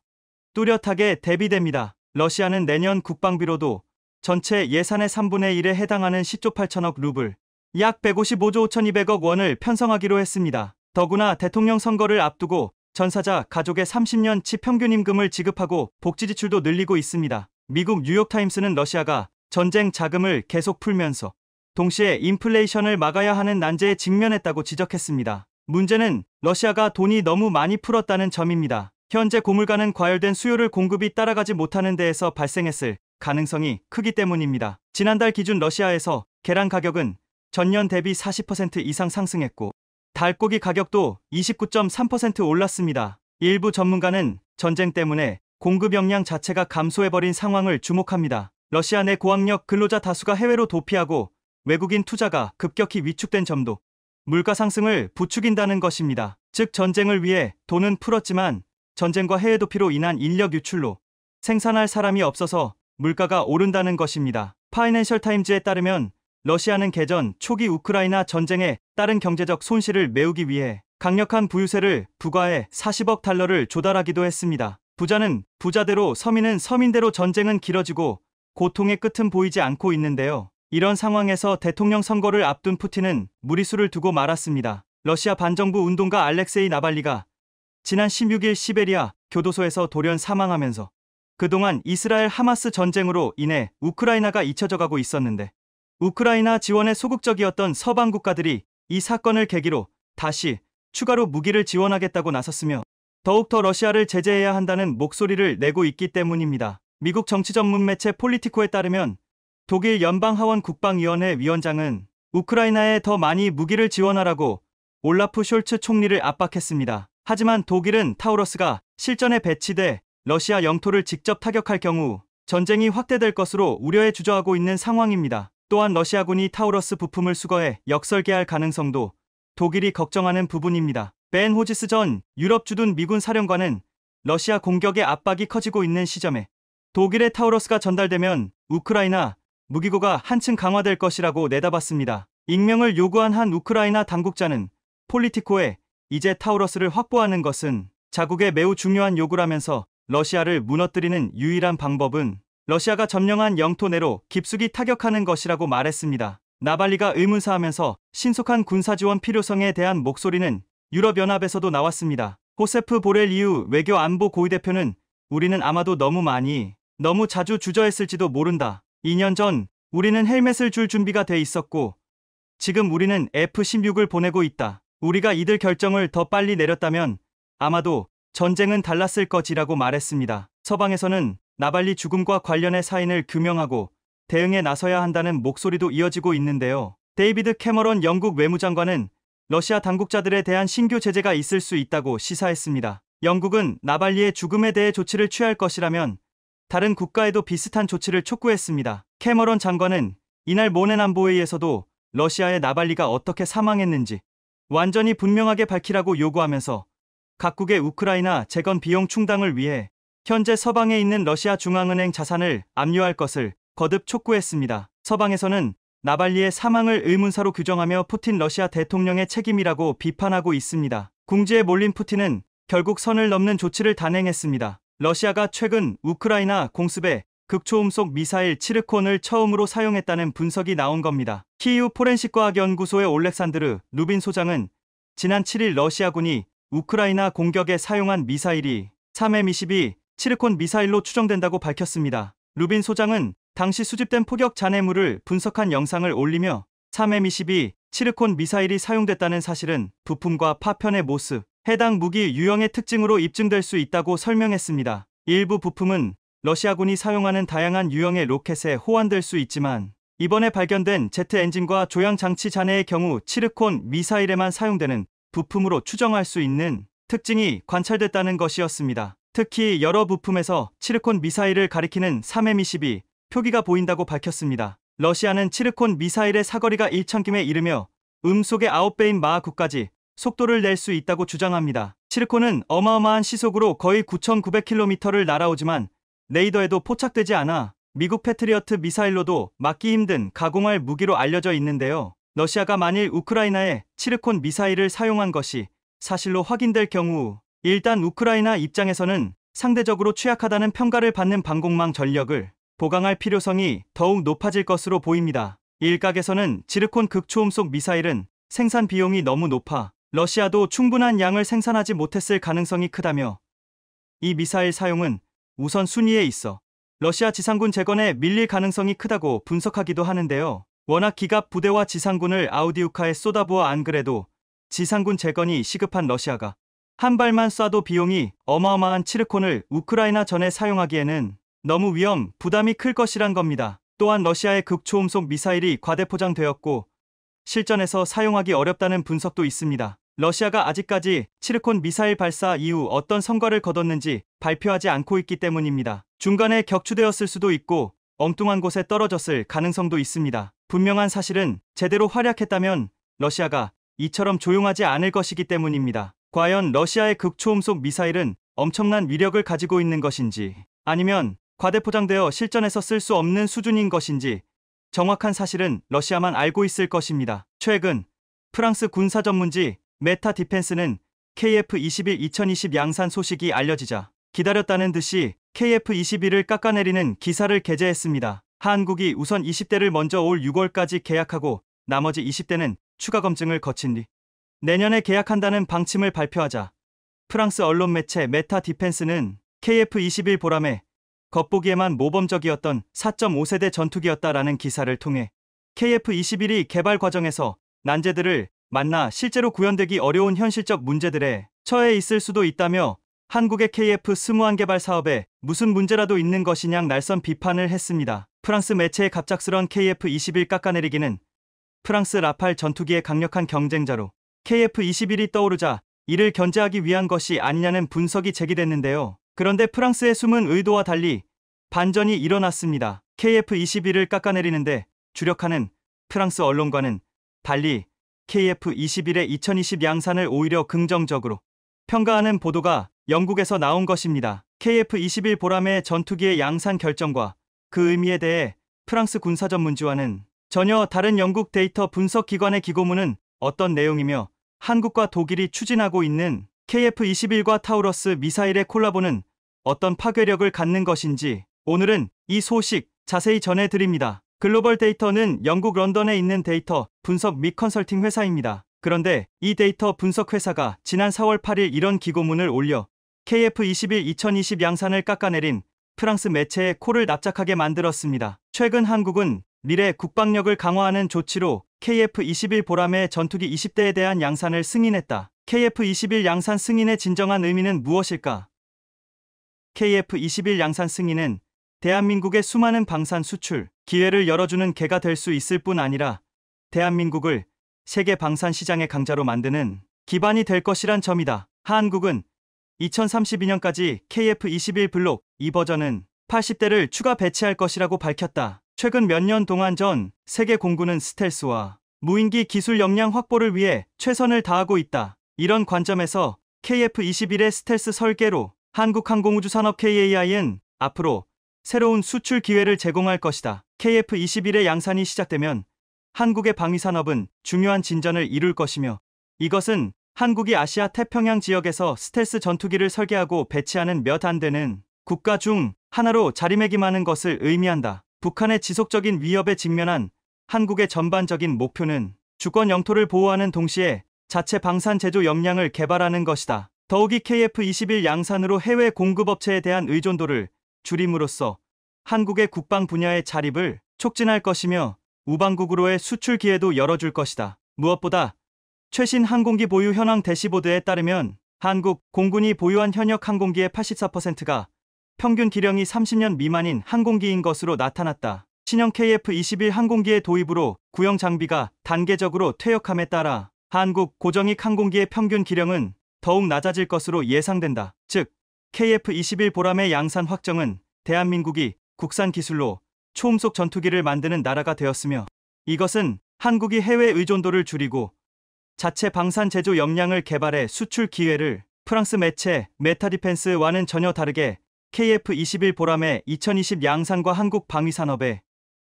뚜렷하게 대비됩니다. 러시아는 내년 국방비로도 전체 예산의 3분의 1에 해당하는 10조 8천억 루블, 약 155조 5,200억 원을 편성하기로 했습니다. 더구나 대통령 선거를 앞두고 전사자 가족의 30년치 평균 임금을 지급하고 복지 지출도 늘리고 있습니다. 미국 뉴욕타임스는 러시아가 전쟁 자금을 계속 풀면서 동시에 인플레이션을 막아야 하는 난제에 직면했다고 지적했습니다. 문제는 러시아가 돈이 너무 많이 풀었다는 점입니다. 현재 고물가는 과열된 수요를 공급이 따라가지 못하는 데에서 발생했을 가능성이 크기 때문입니다. 지난달 기준 러시아에서 계란 가격은 전년 대비 40% 이상 상승했고 닭고기 가격도 29.3% 올랐습니다. 일부 전문가는 전쟁 때문에 공급 역량 자체가 감소해버린 상황을 주목합니다. 러시아 내 고학력 근로자 다수가 해외로 도피하고 외국인 투자가 급격히 위축된 점도 물가 상승을 부추긴다는 것입니다. 즉 전쟁을 위해 돈은 풀었지만 전쟁과 해외 도피로 인한 인력 유출로 생산할 사람이 없어서 물가가 오른다는 것입니다. 파이낸셜 타임즈에 따르면 러시아는 개전 초기 우크라이나 전쟁에 따른 경제적 손실을 메우기 위해 강력한 부유세를 부과해 40억 달러를 조달하기도 했습니다. 부자는 부자대로 서민은 서민대로 전쟁은 길어지고 고통의 끝은 보이지 않고 있는데요. 이런 상황에서 대통령 선거를 앞둔 푸틴은 무리수를 두고 말았습니다. 러시아 반정부 운동가 알렉세이 나발리가 지난 16일 시베리아 교도소에서 돌연 사망하면서 그동안 이스라엘 하마스 전쟁으로 인해 우크라이나가 잊혀져 가고 있었는데 우크라이나 지원에 소극적이었던 서방 국가들이 이 사건을 계기로 다시 추가로 무기를 지원하겠다고 나섰으며 더욱더 러시아를 제재해야 한다는 목소리를 내고 있기 때문입니다. 미국 정치 전문 매체 폴리티코에 따르면 독일 연방하원 국방위원회 위원장은 우크라이나에 더 많이 무기를 지원하라고 올라프 숄츠 총리를 압박했습니다. 하지만 독일은 타우러스가 실전에 배치돼 러시아 영토를 직접 타격할 경우 전쟁이 확대될 것으로 우려에 주저하고 있는 상황입니다. 또한 러시아군이 타우러스 부품을 수거해 역설계할 가능성도 독일이 걱정하는 부분입니다. 벤 호지스 전 유럽 주둔 미군 사령관은 러시아 공격의 압박이 커지고 있는 시점에 독일의 타우러스가 전달되면 우크라이나 무기고가 한층 강화될 것이라고 내다봤습니다. 익명을 요구한 한 우크라이나 당국자는 폴리티코에 이제 타우러스를 확보하는 것은 자국의 매우 중요한 요구라면서 러시아를 무너뜨리는 유일한 방법은 러시아가 점령한 영토 내로 깊숙이 타격하는 것이라고 말했습니다. 나발리가 의문사하면서 신속한 군사지원 필요성에 대한 목소리는 유럽연합에서도 나왔습니다. 호세프 보렐 EU 외교안보 고위대표는 우리는 아마도 너무 자주 주저했을지도 모른다. 2년 전 우리는 헬멧을 줄 준비가 돼 있었고 지금 우리는 F-16을 보내고 있다. 우리가 이들 결정을 더 빨리 내렸다면 아마도 전쟁은 달랐을 거지라고 말했습니다. 서방에서는 나발리 죽음과 관련해 사인을 규명하고 대응에 나서야 한다는 목소리도 이어지고 있는데요. 데이비드 캐머런 영국 외무장관은 러시아 당국자들에 대한 신규 제재가 있을 수 있다고 시사했습니다. 영국은 나발리의 죽음에 대해 조치를 취할 것이라면 다른 국가에도 비슷한 조치를 촉구했습니다. 캐머런 장관은 이날 모넨 안보회의에서도 러시아의 나발리가 어떻게 사망했는지 완전히 분명하게 밝히라고 요구하면서 각국의 우크라이나 재건 비용 충당을 위해 현재 서방에 있는 러시아 중앙은행 자산을 압류할 것을 거듭 촉구했습니다. 서방에서는 나발리의 사망을 의문사로 규정하며 푸틴 러시아 대통령의 책임이라고 비판하고 있습니다. 궁지에 몰린 푸틴은 결국 선을 넘는 조치를 단행했습니다. 러시아가 최근 우크라이나 공습에 극초음속 미사일 치르콘을 처음으로 사용했다는 분석이 나온 겁니다. 키이우 포렌식과학연구소의 올렉산드르 루빈 소장은 지난 7일 러시아군이 우크라이나 공격에 사용한 미사일이 3M22 치르콘 미사일로 추정된다고 밝혔습니다. 루빈 소장은 당시 수집된 포격 잔해물을 분석한 영상을 올리며 3M22 치르콘 미사일이 사용됐다는 사실은 부품과 파편의 모습, 해당 무기 유형의 특징으로 입증될 수 있다고 설명했습니다. 일부 부품은 러시아군이 사용하는 다양한 유형의 로켓에 호환될 수 있지만 이번에 발견된 제트 엔진과 조향 장치 잔해의 경우 치르콘 미사일에만 사용되는 부품으로 추정할 수 있는 특징이 관찰됐다는 것이었습니다. 특히 여러 부품에서 치르콘 미사일을 가리키는 3M22 표기가 보인다고 밝혔습니다. 러시아는 치르콘 미사일의 사거리가 1000km에 이르며 음속의 9배인 마하 9까지 속도를 낼 수 있다고 주장합니다. 치르콘은 어마어마한 시속으로 거의 9,900km를 날아오지만 레이더에도 포착되지 않아 미국 패트리어트 미사일로도 막기 힘든 가공할 무기로 알려져 있는데요. 러시아가 만일 우크라이나에 치르콘 미사일을 사용한 것이 사실로 확인될 경우 일단 우크라이나 입장에서는 상대적으로 취약하다는 평가를 받는 방공망 전력을 보강할 필요성이 더욱 높아질 것으로 보입니다. 일각에서는 치르콘 극초음속 미사일은 생산 비용이 너무 높아 러시아도 충분한 양을 생산하지 못했을 가능성이 크다며 이 미사일 사용은 우선 순위에 있어 러시아 지상군 재건에 밀릴 가능성이 크다고 분석하기도 하는데요. 워낙 기갑 부대와 지상군을 아우디우카에 쏟아부어 안 그래도 지상군 재건이 시급한 러시아가 한 발만 쏴도 비용이 어마어마한 츠르콘을 우크라이나 전에 사용하기에는 너무 위험, 부담이 클 것이란 겁니다. 또한 러시아의 극초음속 미사일이 과대포장되었고 실전에서 사용하기 어렵다는 분석도 있습니다. 러시아가 아직까지 츠르콘 미사일 발사 이후 어떤 성과를 거뒀는지 발표하지 않고 있기 때문입니다. 중간에 격추되었을 수도 있고 엉뚱한 곳에 떨어졌을 가능성도 있습니다. 분명한 사실은 제대로 활약했다면 러시아가 이처럼 조용하지 않을 것이기 때문입니다. 과연 러시아의 극초음속 미사일은 엄청난 위력을 가지고 있는 것인지 아니면 과대포장되어 실전에서 쓸 수 없는 수준인 것인지 정확한 사실은 러시아만 알고 있을 것입니다. 최근 프랑스 군사 전문지 메타 디펜스는 KF-21 2020 양산 소식이 알려지자 기다렸다는 듯이 KF-21을 깎아내리는 기사를 게재했습니다. 한국이 우선 20대를 먼저 올 6월까지 계약하고 나머지 20대는 추가 검증을 거친 뒤 내년에 계약한다는 방침을 발표하자 프랑스 언론 매체 메타 디펜스는 KF-21 보람에 겉보기에만 모범적이었던 4.5세대 전투기였다라는 기사를 통해 KF-21이 개발 과정에서 난제들을 만나 실제로 구현되기 어려운 현실적 문제들에 처해 있을 수도 있다며 한국의 KF-21 개발 사업에 무슨 문제라도 있는 것이냐 날선 비판을 했습니다. 프랑스 매체의 갑작스런 KF-21 깎아내리기는 프랑스 라팔 전투기의 강력한 경쟁자로 KF-21이 떠오르자 이를 견제하기 위한 것이 아니냐는 분석이 제기됐는데요. 그런데 프랑스의 숨은 의도와 달리 반전이 일어났습니다. KF-21을 깎아내리는데 주력하는 프랑스 언론과는 달리 KF-21의 2020 양산을 오히려 긍정적으로 평가하는 보도가 영국에서 나온 것입니다. KF-21 보람의 전투기의 양산 결정과 그 의미에 대해 프랑스 군사 전문지와는 전혀 다른 영국 데이터 분석 기관의 기고문은 어떤 내용이며 한국과 독일이 추진하고 있는 KF-21과 타우러스 미사일의 콜라보는 어떤 파괴력을 갖는 것인지 오늘은 이 소식 자세히 전해드립니다. 글로벌 데이터는 영국 런던에 있는 데이터 분석 및 컨설팅 회사입니다. 그런데 이 데이터 분석 회사가 지난 4월 8일 이런 기고문을 올려 KF-21 2020 양산을 깎아내린 프랑스 매체의 콜을 납작하게 만들었습니다. 최근 한국은 릴의 국방력을 강화하는 조치로 KF-21 보람의 전투기 20대에 대한 양산을 승인했다. KF-21 양산 승인의 진정한 의미는 무엇일까? KF-21 양산 승인은 대한민국의 수많은 방산 수출 기회를 열어주는 개가 될 수 있을 뿐 아니라 대한민국을 세계 방산 시장의 강자로 만드는 기반이 될 것이란 점이다. 한국은 2032년까지 KF-21 블록 2버전은 80대를 추가 배치할 것이라고 밝혔다. 최근 몇 년 동안 전 세계 공군은 스텔스와 무인기 기술 역량 확보를 위해 최선을 다하고 있다. 이런 관점에서 KF-21의 스텔스 설계로 한국항공우주산업 KAI는 앞으로 새로운 수출 기회를 제공할 것이다. KF-21의 양산이 시작되면 한국의 방위산업은 중요한 진전을 이룰 것이며 이것은 한국이 아시아 태평양 지역에서 스텔스 전투기를 설계하고 배치하는 몇 안 되는 국가 중 하나로 자리매김하는 것을 의미한다. 북한의 지속적인 위협에 직면한 한국의 전반적인 목표는 주권 영토를 보호하는 동시에 자체 방산 제조 역량을 개발하는 것이다. 더욱이 KF-21 양산으로 해외 공급업체에 대한 의존도를 줄임으로써 한국의 국방 분야의 자립을 촉진할 것이며 우방국으로의 수출 기회도 열어줄 것이다. 무엇보다 최신 항공기 보유 현황 대시보드에 따르면 한국 공군이 보유한 현역 항공기의 84%가 평균 기령이 30년 미만인 항공기인 것으로 나타났다. 신형 KF-21 항공기의 도입으로 구형 장비가 단계적으로 퇴역함에 따라 한국 고정익 항공기의 평균 기령은 더욱 낮아질 것으로 예상된다. 즉, KF-21 보람의 양산 확정은 대한민국이 국산 기술로 초음속 전투기를 만드는 나라가 되었으며 이것은 한국이 해외 의존도를 줄이고 자체 방산 제조 역량을 개발해 수출 기회를 프랑스 매체 메타디펜스와는 전혀 다르게 KF-21 보람의 2020 양산과 한국 방위산업의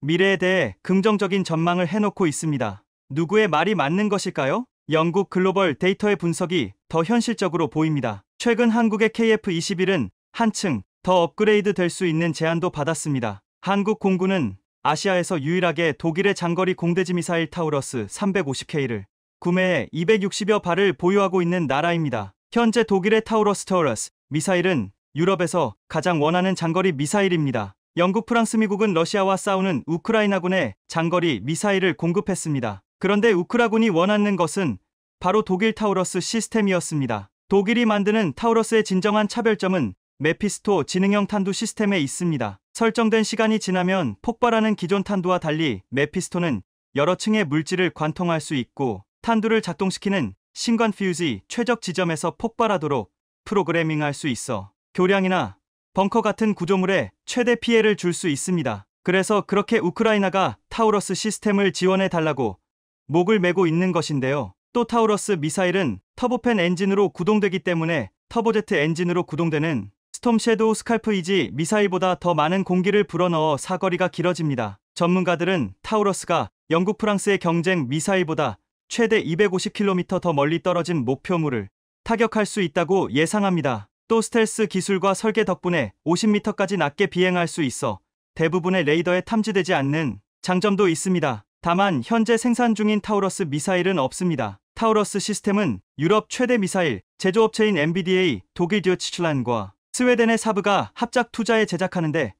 미래에 대해 긍정적인 전망을 해놓고 있습니다. 누구의 말이 맞는 것일까요? 영국 글로벌 데이터의 분석이 더 현실적으로 보입니다. 최근 한국의 KF-21은 한층 더 업그레이드 될 수 있는 제안도 받았습니다. 한국 공군은 아시아에서 유일하게 독일의 장거리 공대지 미사일 타우러스 350K를 구매해 260여 발을 보유하고 있는 나라입니다. 현재 독일의 타우러스 미사일은 유럽에서 가장 원하는 장거리 미사일입니다. 영국, 프랑스, 미국은 러시아와 싸우는 우크라이나군에 장거리 미사일을 공급했습니다. 그런데 우크라군이 원하는 것은 바로 독일 타우러스 시스템이었습니다. 독일이 만드는 타우러스의 진정한 차별점은 메피스토 지능형 탄두 시스템에 있습니다. 설정된 시간이 지나면 폭발하는 기존 탄두와 달리 메피스토는 여러 층의 물질을 관통할 수 있고 탄두를 작동시키는 신관 퓨즈 최적 지점에서 폭발하도록 프로그래밍할 수 있어 교량이나 벙커 같은 구조물에 최대 피해를 줄 수 있습니다. 그래서 그렇게 우크라이나가 타우러스 시스템을 지원해 달라고 목을 메고 있는 것인데요. 또 타우러스 미사일은 터보팬 엔진으로 구동되기 때문에 터보제트 엔진으로 구동되는 스톰 섀도우 스칼프 이지 미사일보다 더 많은 공기를 불어넣어 사거리가 길어집니다. 전문가들은 타우러스가 영국 프랑스의 경쟁 미사일보다 최대 250km 더 멀리 떨어진 목표물을 타격할 수 있다고 예상합니다. 또 스텔스 기술과 설계 덕분에 50m까지 낮게 비행할 수 있어 대부분의 레이더에 탐지되지 않는 장점도 있습니다. 다만 현재 생산 중인 타우러스 미사일은 없습니다. 타우러스 시스템은 유럽 최대 미사일 제조업체인 MBDA, 독일 듀츠란과 스웨덴의 사브가 합작 투자해 제작하는데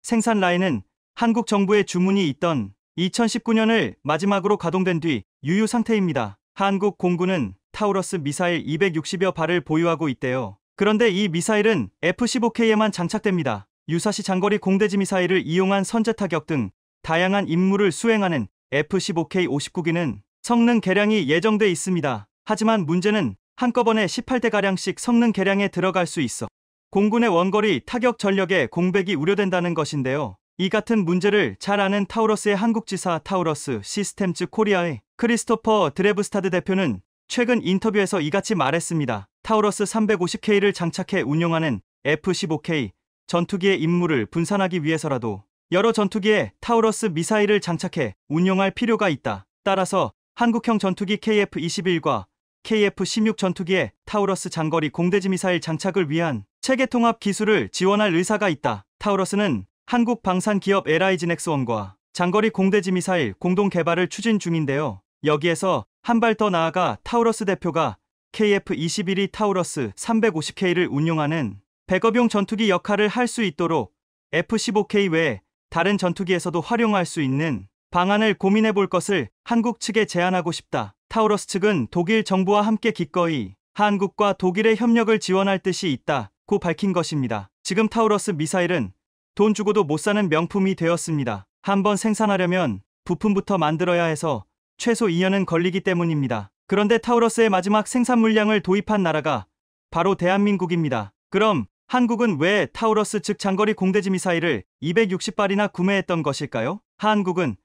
생산 라인은 한국 정부의 주문이 있던 2019년을 마지막으로 가동된 뒤 유유 상태입니다. 한국 공군은 타우러스 미사일 260여 발을 보유하고 있대요. 그런데 이 미사일은 F-15K에만 장착됩니다. 유사시 장거리 공대지 미사일을 이용한 선제 타격 등 다양한 임무를 수행하는 F-15K 59기는 성능 개량이 예정돼 있습니다. 하지만 문제는 한꺼번에 18대가량씩 성능 개량에 들어갈 수 있어 공군의 원거리 타격 전력에 공백이 우려된다는 것인데요. 이 같은 문제를 잘 아는 타우러스의 한국지사 타우러스 시스템즈 코리아의 크리스토퍼 드레브스타드 대표는 최근 인터뷰에서 이같이 말했습니다. 타우러스 350K를 장착해 운용하는 F-15K 전투기의 임무를 분산하기 위해서라도 여러 전투기에 타우러스 미사일을 장착해 운용할 필요가 있다. 따라서 한국형 전투기 KF-21과 KF-16 전투기에 타우러스 장거리 공대지 미사일 장착을 위한 체계 통합 기술을 지원할 의사가 있다. 타우러스는 한국 방산 기업 LIG넥스원과 장거리 공대지 미사일 공동 개발을 추진 중인데요. 여기에서 한 발 더 나아가 타우러스 대표가 KF-21이 타우러스 350K를 운용하는 백업용 전투기 역할을 할 수 있도록 F-15K 외에 다른 전투기에서도 활용할 수 있는 방안을 고민해 볼 것을 한국 측에 제안하고 싶다. 타우러스 측은 독일 정부와 함께 기꺼이 한국과 독일의 협력을 지원할 뜻이 있다고 밝힌 것입니다. 지금 타우러스 미사일은 돈 주고도 못 사는 명품이 되었습니다. 한번 생산하려면 부품부터 만들어야 해서 최소 2년은 걸리기 때문입니다. 그런데 타우러스의 마지막 생산 물량을 도입한 나라가 바로 대한민국입니다. 그럼 한국은 왜 타우러스 즉 장거리 공대지 미사일을 260발이나 구매했던 것일까요? 한국은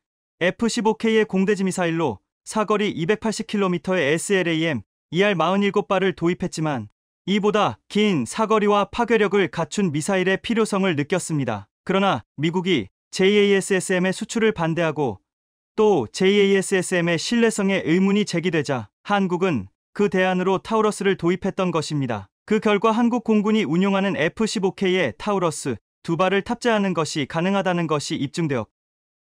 F-15K의 공대지 미사일로 사거리 280km의 SLAM ER-47발을 도입했지만 이보다 긴 사거리와 파괴력을 갖춘 미사일의 필요성을 느꼈습니다. 그러나 미국이 JASSM의 수출을 반대하고 또 JASSM의 신뢰성에 의문이 제기되자 한국은 그 대안으로 타우러스를 도입했던 것입니다. 그 결과 한국 공군이 운용하는 F-15K에 타우러스 2발을 탑재하는 것이 가능하다는 것이 입증되었고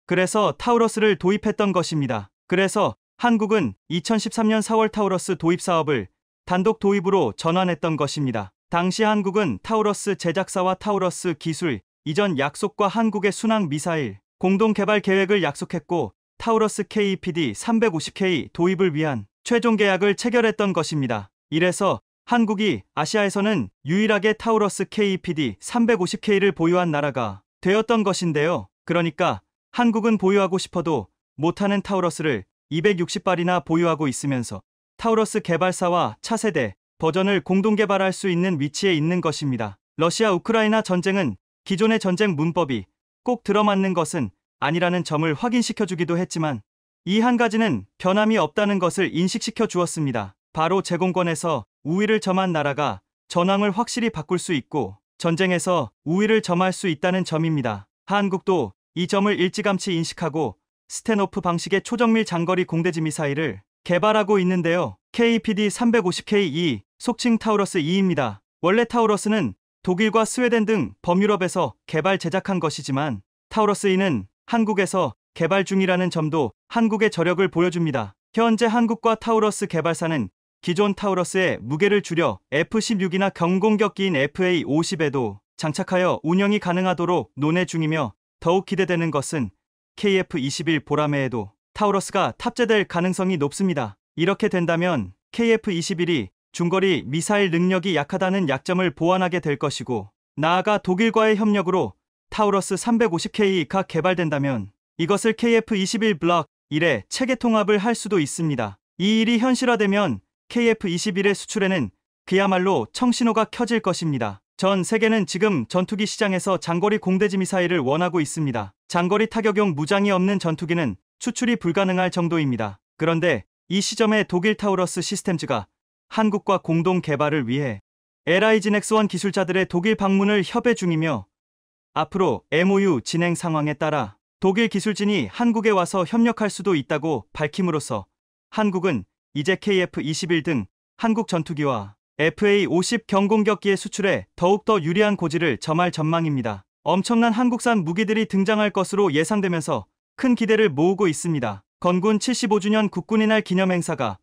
그래서 타우러스를 도입했던 것입니다. 그래서 한국은 2013년 4월 타우러스 도입 사업을 단독 도입으로 전환했던 것입니다. 당시 한국은 타우러스 제작사와 타우러스 기술 이전 약속과 한국의 순항 미사일 공동 개발 계획을 약속했고 타우러스 KPD 350K 도입을 위한 최종 계약을 체결했던 것입니다. 이래서 한국이 아시아에서는 유일하게 타우러스 KPD 350K를 보유한 나라가 되었던 것인데요. 그러니까 한국은 보유하고 싶어도 못하는 타우러스를 260발이나 보유하고 있으면서 타우러스 개발사와 차세대 버전을 공동 개발할 수 있는 위치에 있는 것입니다. 러시아 우크라이나 전쟁은 기존의 전쟁 문법이 꼭 들어맞는 것은 아니라는 점을 확인시켜주기도 했지만 이 한 가지는 변함이 없다는 것을 인식시켜 주었습니다. 바로 제공권에서 우위를 점한 나라가 전황을 확실히 바꿀 수 있고 전쟁에서 우위를 점할 수 있다는 점입니다. 한국도 이 점을 일찌감치 인식하고 스탠오프 방식의 초정밀 장거리 공대지 미사일을 개발하고 있는데요. KPD-350K2, 속칭 타우러스2입니다. 원래 타우러스는 독일과 스웨덴 등 범유럽에서 개발 제작한 것이지만 타우러스2는 한국에서 개발 중이라는 점도 한국의 저력을 보여줍니다. 현재 한국과 타우러스 개발사는 기존 타우러스의 무게를 줄여 F-16이나 경공격기인 FA-50에도 장착하여 운영이 가능하도록 논의 중이며 더욱 기대되는 것은 KF-21 보라매에도 타우러스가 탑재될 가능성이 높습니다. 이렇게 된다면 KF-21이 중거리 미사일 능력이 약하다는 약점을 보완하게 될 것이고, 나아가 독일과의 협력으로 타우러스 350K가 개발된다면 이것을 KF-21 블록 1에 체계 통합을 할 수도 있습니다. 이 일이 현실화되면 KF-21의 수출에는 그야말로 청신호가 켜질 것입니다. 전 세계는 지금 전투기 시장에서 장거리 공대지 미사일을 원하고 있습니다. 장거리 타격용 무장이 없는 전투기는 수출이 불가능할 정도입니다. 그런데 이 시점에 독일 타우러스 시스템즈가 한국과 공동 개발을 위해 LIG 넥스원 기술자들의 독일 방문을 협의 중이며, 앞으로 MOU 진행 상황에 따라 독일 기술진이 한국에 와서 협력할 수도 있다고 밝힘으로써 한국은 이제 KF-21 등 한국 전투기와 FA-50 경공격기의 수출에 더욱더 유리한 고지를 점할 전망입니다. 엄청난 한국산 무기들이 등장할 것으로 예상되면서 큰 기대를 모으고 있습니다. 건군 75주년 국군의 날 기념행사가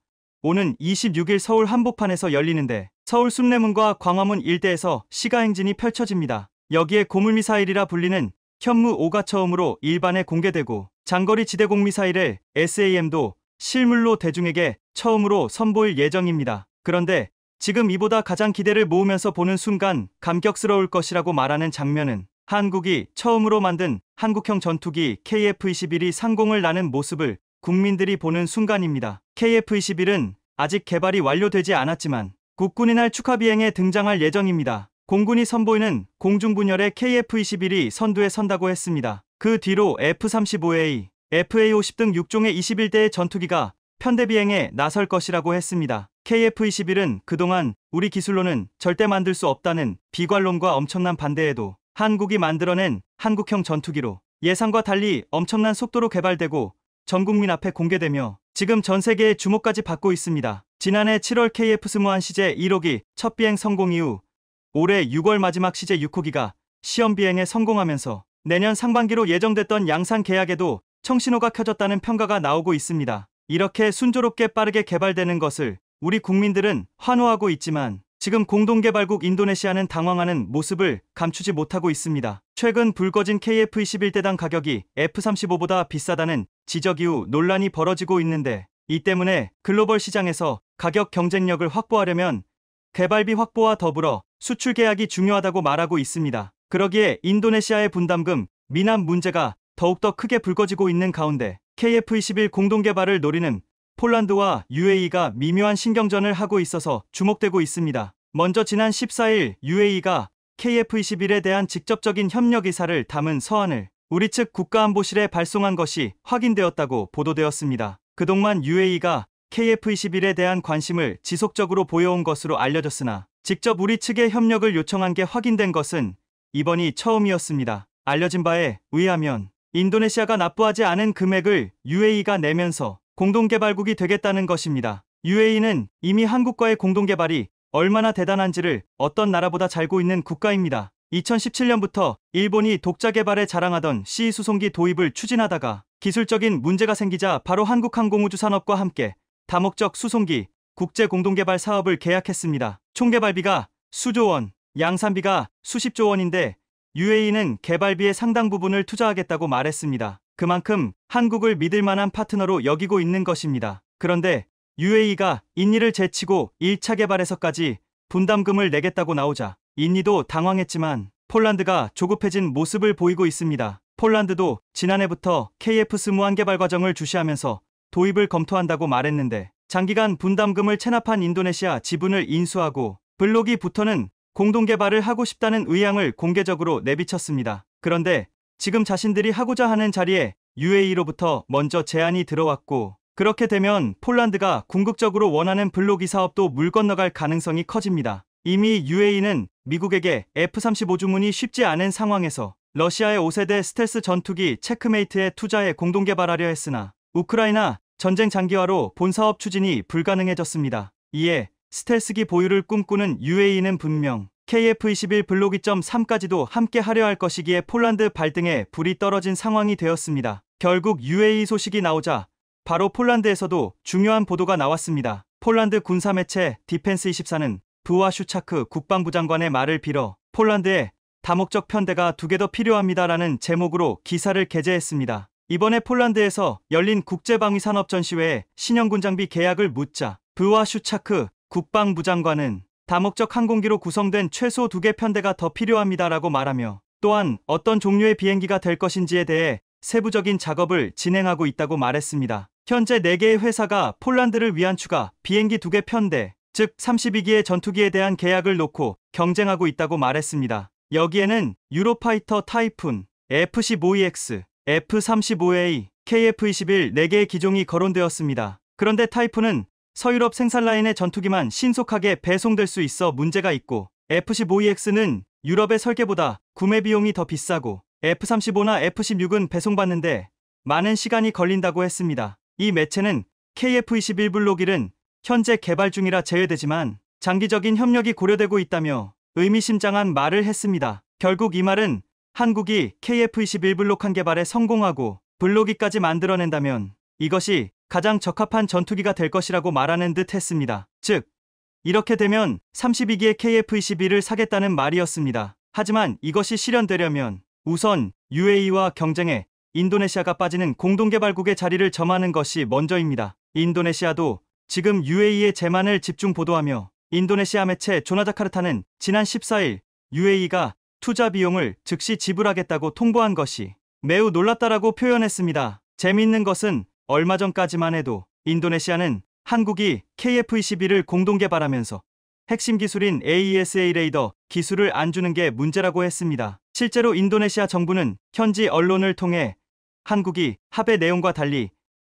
오는 26일 서울 한복판에서 열리는데, 서울 숭례문과 광화문 일대에서 시가행진이 펼쳐집니다. 여기에 고물미사일이라 불리는 현무5가 처음으로 일반에 공개되고, 장거리 지대공 미사일의 SAM도 실물로 대중에게 처음으로 선보일 예정입니다. 그런데 지금 이보다 가장 기대를 모으면서 보는 순간 감격스러울 것이라고 말하는 장면은 한국이 처음으로 만든 한국형 전투기 KF-21이 상공을 나는 모습을 국민들이 보는 순간입니다. KF-21은 아직 개발이 완료되지 않았지만 국군의 날 축하 비행에 등장할 예정입니다. 공군이 선보이는 공중분열의 KF-21이 선두에 선다고 했습니다. 그 뒤로 F-35A, FA-50 등 6종의 21대의 전투기가 편대 비행에 나설 것이라고 했습니다. KF-21은 그동안 우리 기술로는 절대 만들 수 없다는 비관론과 엄청난 반대에도 한국이 만들어낸 한국형 전투기로 예상과 달리 엄청난 속도로 개발되고 전 국민 앞에 공개되며 지금 전 세계의 주목까지 받고 있습니다. 지난해 7월 KF-21 시제 1호기 첫 비행 성공 이후 올해 6월 마지막 시제 6호기가 시험 비행에 성공하면서 내년 상반기로 예정됐던 양산 계약에도 청신호가 켜졌다는 평가가 나오고 있습니다. 이렇게 순조롭게 빠르게 개발되는 것을 우리 국민들은 환호하고 있지만 지금 공동개발국 인도네시아는 당황하는 모습을 감추지 못하고 있습니다. 최근 불거진 KF-21대당 가격이 F-35보다 비싸다는 지적 이후 논란이 벌어지고 있는데, 이 때문에 글로벌 시장에서 가격 경쟁력을 확보하려면 개발비 확보와 더불어 수출 계약이 중요하다고 말하고 있습니다. 그러기에 인도네시아의 분담금 미납 문제가 더욱더 크게 불거지고 있는 가운데 KF-21 공동개발을 노리는 폴란드와 UAE가 미묘한 신경전을 하고 있어서 주목되고 있습니다. 먼저 지난 14일 UAE가 KF-21에 대한 직접적인 협력 의사를 담은 서한을 우리 측 국가안보실에 발송한 것이 확인되었다고 보도되었습니다. 그동안 UAE가 KF-21에 대한 관심을 지속적으로 보여온 것으로 알려졌으나 직접 우리 측에 협력을 요청한 게 확인된 것은 이번이 처음이었습니다. 알려진 바에 의하면 인도네시아가 납부하지 않은 금액을 UAE가 내면서 공동개발국이 되겠다는 것입니다. UAE는 이미 한국과의 공동개발이 얼마나 대단한지를 어떤 나라보다 잘 알고 있는 국가입니다. 2017년부터 일본이 독자 개발에 자랑하던 C수송기 도입을 추진하다가 기술적인 문제가 생기자 바로 한국항공우주산업과 함께 다목적 수송기 국제공동개발 사업을 계약했습니다. 총 개발비가 수조 원, 양산비가 수십조 원인데 UAE는 개발비의 상당 부분을 투자하겠다고 말했습니다. 그만큼 한국을 믿을 만한 파트너로 여기고 있는 것입니다. 그런데 UAE가 인니를 제치고 1차 개발에서까지 분담금을 내겠다고 나오자 인니도 당황했지만 폴란드가 조급해진 모습을 보이고 있습니다. 폴란드도 지난해부터 KF-21 개발 과정을 주시하면서 도입을 검토한다고 말했는데, 장기간 분담금을 체납한 인도네시아 지분을 인수하고 블록이부터는 공동개발을 하고 싶다는 의향을 공개적으로 내비쳤습니다. 그런데 지금 자신들이 하고자 하는 자리에 UAE로부터 먼저 제안이 들어왔고, 그렇게 되면 폴란드가 궁극적으로 원하는 블록2 사업도 물 건너갈 가능성이 커집니다. 이미 UAE는 미국에게 F-35 주문이 쉽지 않은 상황에서 러시아의 5세대 스텔스 전투기 체크메이트에 투자해 공동개발하려 했으나 우크라이나 전쟁 장기화로 본사업 추진이 불가능해졌습니다. 이에 스텔스기 보유를 꿈꾸는 UAE는 분명 KF-21 블록 2.3까지도 함께 하려 할 것이기에 폴란드 발등에 불이 떨어진 상황이 되었습니다. 결국 UAE 소식이 나오자 바로 폴란드에서도 중요한 보도가 나왔습니다. 폴란드 군사매체 디펜스24는 브와슈차크 국방부 장관의 말을 빌어 폴란드에 다목적 편대가 2개 더 필요합니다라는 제목으로 기사를 게재했습니다. 이번에 폴란드에서 열린 국제방위산업 전시회에 신형군 장비 계약을 묻자 브와슈차크 국방부 장관은 다목적 항공기로 구성된 최소 2개 편대가 더 필요합니다라고 말하며 또한 어떤 종류의 비행기가 될 것인지에 대해 세부적인 작업을 진행하고 있다고 말했습니다. 현재 4개의 회사가 폴란드를 위한 추가 비행기 2개 편대, 즉 32기의 전투기에 대한 계약을 놓고 경쟁하고 있다고 말했습니다. 여기에는 유로파이터 타이푼, F-15EX, F-35A, KF-21 4개의 기종이 거론되었습니다. 그런데 타이푼은 서유럽 생산 라인의 전투기만 신속하게 배송될 수 있어 문제가 있고 F-15EX는 유럽의 설계보다 구매 비용이 더 비싸고 F-35나 F-16은 배송받는데 많은 시간이 걸린다고 했습니다. 이 매체는 KF-21 블록1은 현재 개발 중이라 제외되지만 장기적인 협력이 고려되고 있다며 의미심장한 말을 했습니다. 결국 이 말은 한국이 KF-21 블록 1 개발에 성공하고 블록 2까지 만들어낸다면 이것이 가장 적합한 전투기가 될 것이라고 말하는 듯 했습니다. 즉, 이렇게 되면 32기의 KF-21을 사겠다는 말이었습니다. 하지만 이것이 실현되려면 우선 UAE와 경쟁에 인도네시아가 빠지는 공동개발국의 자리를 점하는 것이 먼저입니다. 인도네시아도 지금 UAE의 재만을 집중 보도하며 인도네시아 매체 조나자카르타는 지난 14일 UAE가 투자 비용을 즉시 지불하겠다고 통보한 것이 매우 놀랍다라고 표현했습니다. 재미있는 것은 얼마 전까지만 해도 인도네시아는 한국이 KF-21을 공동 개발하면서 핵심 기술인 AESA 레이더 기술을 안 주는 게 문제라고 했습니다. 실제로 인도네시아 정부는 현지 언론을 통해 한국이 합의 내용과 달리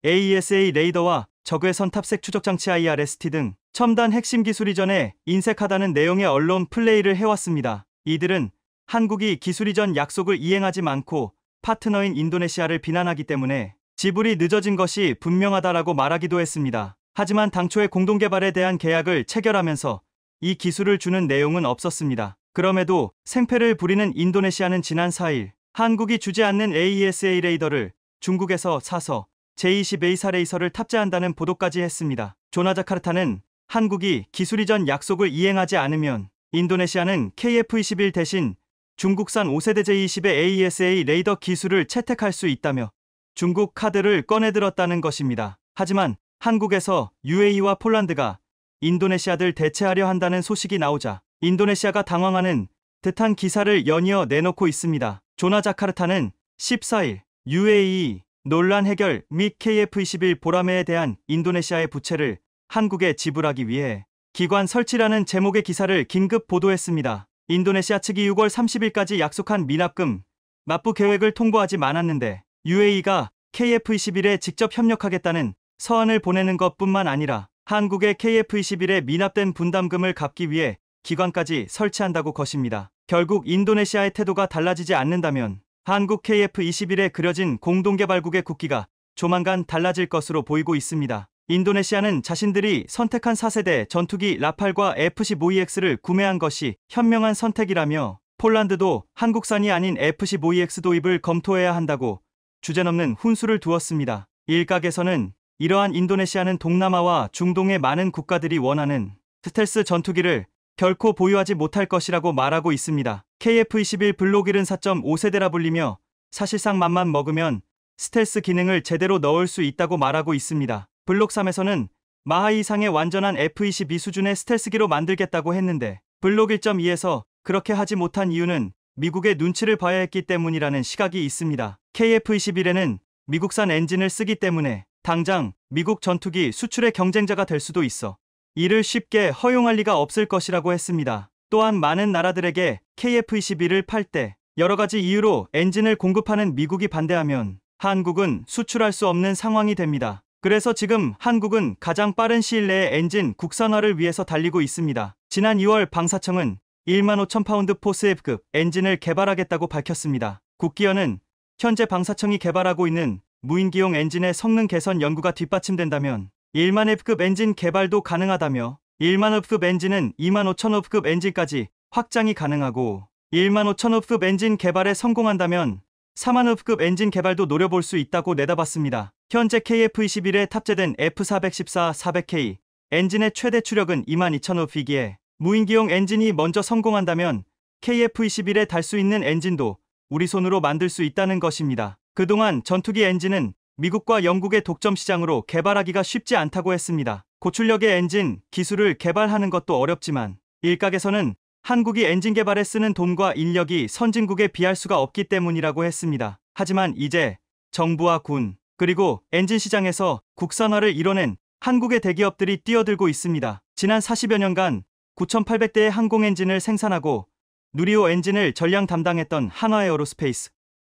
AESA 레이더와 적외선 탑색 추적 장치 IRST 등 첨단 핵심 기술 이전에 인색하다는 내용의 언론 플레이를 해왔습니다. 이들은 한국이 기술 이전 약속을 이행하지 않고 파트너인 인도네시아를 비난하기 때문에 지불이 늦어진 것이 분명하다라고 말하기도 했습니다. 하지만 당초의 공동개발에 대한 계약을 체결하면서 이 기술을 주는 내용은 없었습니다. 그럼에도 생패를 부리는 인도네시아는 지난 4일 한국이 주지 않는 AESA 레이더를 중국에서 사서 J-20A4 레이서를 탑재한다는 보도까지 했습니다. 조나자카르타는 한국이 기술 이전 약속을 이행하지 않으면 인도네시아는 KF-21 대신 중국산 5세대 J-20의 AESA 레이더 기술을 채택할 수 있다며 중국 카드를 꺼내들었다는 것입니다. 하지만 한국에서 UAE와 폴란드가 인도네시아들 대체하려 한다는 소식이 나오자 인도네시아가 당황하는 듯한 기사를 연이어 내놓고 있습니다. 조나자카르타는 14일 UAE 논란 해결 및 KF-21 보라매에 대한 인도네시아의 부채를 한국에 지불하기 위해 기관 설치라는 제목의 기사를 긴급 보도했습니다. 인도네시아 측이 6월 30일까지 약속한 미납금 납부 계획을 통보하지 않았는데 UAE가 KF-21에 직접 협력하겠다는 서한을 보내는 것뿐만 아니라 한국의 KF-21에 미납된 분담금을 갚기 위해 기관까지 설치한다고 것입니다. 결국 인도네시아의 태도가 달라지지 않는다면 한국 KF-21에 그려진 공동개발국의 국기가 조만간 달라질 것으로 보이고 있습니다. 인도네시아는 자신들이 선택한 4세대 전투기 라팔과 F-15EX를 구매한 것이 현명한 선택이라며 폴란드도 한국산이 아닌 F-15EX 도입을 검토해야 한다고 주제넘는 훈수를 두었습니다. 일각에서는 이러한 인도네시아는 동남아와 중동의 많은 국가들이 원하는 스텔스 전투기를 결코 보유하지 못할 것이라고 말하고 있습니다. KF-21 블록 1은 4.5세대라 불리며 사실상 맘만 먹으면 스텔스 기능을 제대로 넣을 수 있다고 말하고 있습니다. 블록 3에서는 마하 이상의 완전한 F-22 수준의 스텔스기로 만들겠다고 했는데 블록 1.2에서 그렇게 하지 못한 이유는 미국의 눈치를 봐야 했기 때문이라는 시각이 있습니다. KF-21에는 미국산 엔진을 쓰기 때문에 당장 미국 전투기 수출의 경쟁자가 될 수도 있어 이를 쉽게 허용할 리가 없을 것이라고 했습니다. 또한 많은 나라들에게 KF-21을 팔 때 여러 가지 이유로 엔진을 공급하는 미국이 반대하면 한국은 수출할 수 없는 상황이 됩니다. 그래서 지금 한국은 가장 빠른 시일 내에 엔진 국산화를 위해서 달리고 있습니다. 지난 2월 방사청은 15,000파운드 포스F급 엔진을 개발하겠다고 밝혔습니다. 국기원은 현재 방사청이 개발하고 있는 무인기용 엔진의 성능 개선 연구가 뒷받침된다면 1만 F급 엔진 개발도 가능하다며 1만 F급 엔진은 25,000 F급 엔진까지 확장이 가능하고 1만 5천 F급 엔진 개발에 성공한다면 4만 F급 엔진 개발도 노려볼 수 있다고 내다봤습니다. 현재 KF-21에 탑재된 F414-400K 엔진의 최대 추력은 22,000 F이기에 무인기용 엔진이 먼저 성공한다면 KF-21에 달 수 있는 엔진도 우리 손으로 만들 수 있다는 것입니다. 그동안 전투기 엔진은 미국과 영국의 독점 시장으로 개발하기가 쉽지 않다고 했습니다. 고출력의 엔진 기술을 개발하는 것도 어렵지만 일각에서는 한국이 엔진 개발에 쓰는 돈과 인력이 선진국에 비할 수가 없기 때문이라고 했습니다. 하지만 이제 정부와 군, 그리고 엔진 시장에서 국산화를 이뤄낸 한국의 대기업들이 뛰어들고 있습니다. 지난 40여 년간 9,800대의 항공 엔진을 생산하고 누리호 엔진을 전량 담당했던 한화에어로스페이스,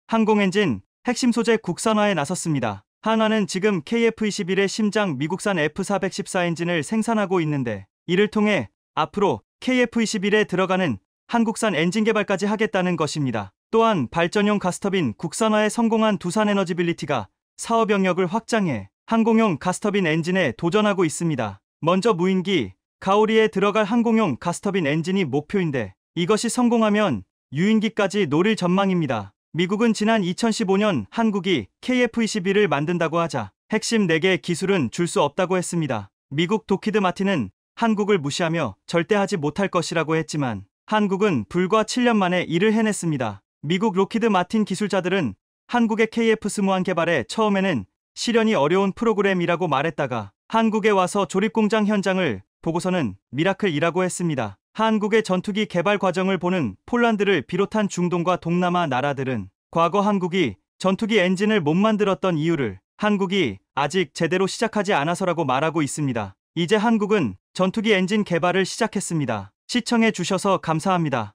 항공 엔진 핵심 소재 국산화에 나섰습니다. 한화는 지금 KF-21의 심장 미국산 F414 엔진을 생산하고 있는데 이를 통해 앞으로 KF-21에 들어가는 한국산 엔진 개발까지 하겠다는 것입니다. 또한 발전용 가스터빈 국산화에 성공한 두산에너지빌리티가 사업 영역을 확장해 항공용 가스터빈 엔진에 도전하고 있습니다. 먼저 무인기 가오리에 들어갈 항공용 가스터빈 엔진이 목표인데 이것이 성공하면 유인기까지 노릴 전망입니다. 미국은 지난 2015년 한국이 KF-21을 만든다고 하자 핵심 4개의 기술은 줄 수 없다고 했습니다. 미국 록히드 마틴은 한국을 무시하며 절대 하지 못할 것이라고 했지만 한국은 불과 7년 만에 이를 해냈습니다. 미국 록히드 마틴 기술자들은 한국의 KF-21 개발에 처음에는 실현이 어려운 프로그램이라고 말했다가 한국에 와서 조립공장 현장을 보고서는 미라클이라고 했습니다. 한국의 전투기 개발 과정을 보는 폴란드를 비롯한 중동과 동남아 나라들은 과거 한국이 전투기 엔진을 못 만들었던 이유를 한국이 아직 제대로 시작하지 않아서라고 말하고 있습니다. 이제 한국은 전투기 엔진 개발을 시작했습니다. 시청해 주셔서 감사합니다.